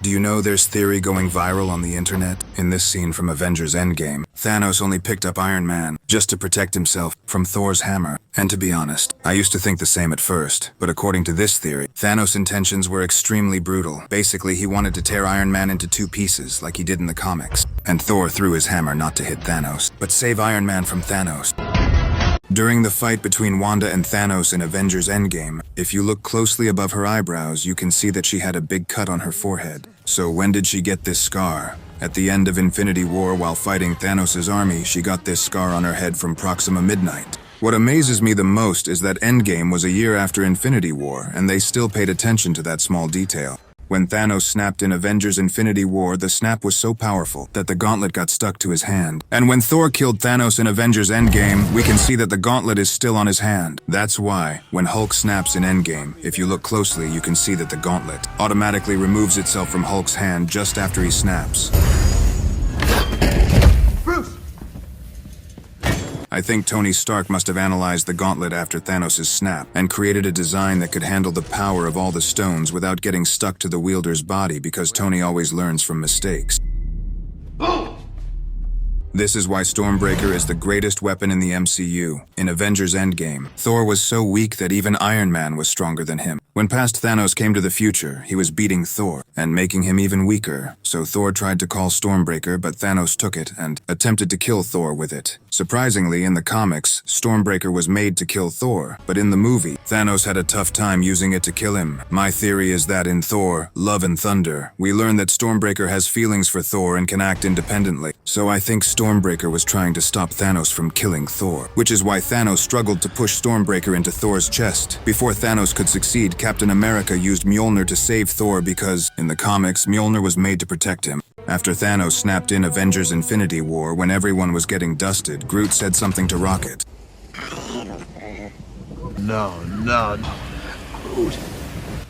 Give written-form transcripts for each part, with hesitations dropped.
Do you know there's theory going viral on the internet? In this scene from Avengers Endgame, Thanos only picked up Iron Man just to protect himself from Thor's hammer. And to be honest, I used to think the same at first, but according to this theory, Thanos' intentions were extremely brutal. Basically, he wanted to tear Iron Man into two pieces like he did in the comics. And Thor threw his hammer not to hit Thanos, but save Iron Man from Thanos. During the fight between Wanda and Thanos in Avengers Endgame, if you look closely above her eyebrows, you can see that she had a big cut on her forehead. So when did she get this scar? At the end of Infinity War, while fighting Thanos' army, she got this scar on her head from Proxima Midnight. What amazes me the most is that Endgame was a year after Infinity War, and they still paid attention to that small detail. When Thanos snapped in Avengers Infinity War, the snap was so powerful that the gauntlet got stuck to his hand. And when Thor killed Thanos in Avengers Endgame, we can see that the gauntlet is still on his hand. That's why, when Hulk snaps in Endgame, if you look closely, you can see that the gauntlet automatically removes itself from Hulk's hand just after he snaps. I think Tony Stark must have analyzed the gauntlet after Thanos' snap and created a design that could handle the power of all the stones without getting stuck to the wielder's body, because Tony always learns from mistakes. This is why Stormbreaker is the greatest weapon in the MCU. In Avengers Endgame, Thor was so weak that even Iron Man was stronger than him. When past Thanos came to the future, he was beating Thor and making him even weaker. So Thor tried to call Stormbreaker, but Thanos took it and attempted to kill Thor with it. Surprisingly, in the comics, Stormbreaker was made to kill Thor, but in the movie, Thanos had a tough time using it to kill him. My theory is that in Thor, Love and Thunder, we learn that Stormbreaker has feelings for Thor and can act independently. So I think Stormbreaker was trying to stop Thanos from killing Thor, which is why Thanos struggled to push Stormbreaker into Thor's chest. Before Thanos could succeed, Captain America used Mjolnir to save Thor because, in the comics, Mjolnir was made to protect him. After Thanos snapped in Avengers Infinity War, when everyone was getting dusted, Groot said something to Rocket. No, Groot.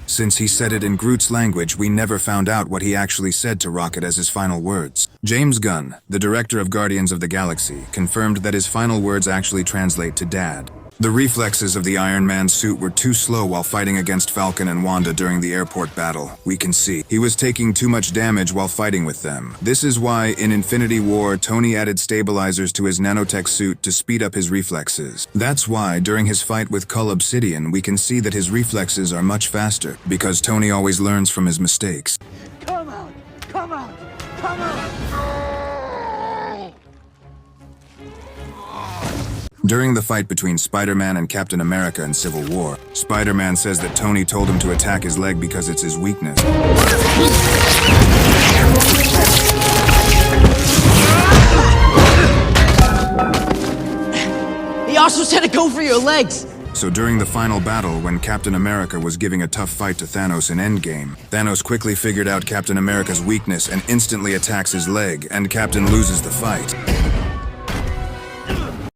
Since he said it in Groot's language, we never found out what he actually said to Rocket as his final words. James Gunn, the director of Guardians of the Galaxy, confirmed that his final words actually translate to Dad. The reflexes of the Iron Man suit were too slow while fighting against Falcon and Wanda during the airport battle. We can see he was taking too much damage while fighting with them. This is why, in Infinity War, Tony added stabilizers to his nanotech suit to speed up his reflexes. That's why, during his fight with Cull Obsidian, we can see that his reflexes are much faster, because Tony always learns from his mistakes. Come out! Come out! Come out! During the fight between Spider-Man and Captain America in Civil War, Spider-Man says that Tony told him to attack his leg because it's his weakness. He also said to go for your legs! So during the final battle, when Captain America was giving a tough fight to Thanos in Endgame, Thanos quickly figured out Captain America's weakness and instantly attacks his leg, and Captain loses the fight.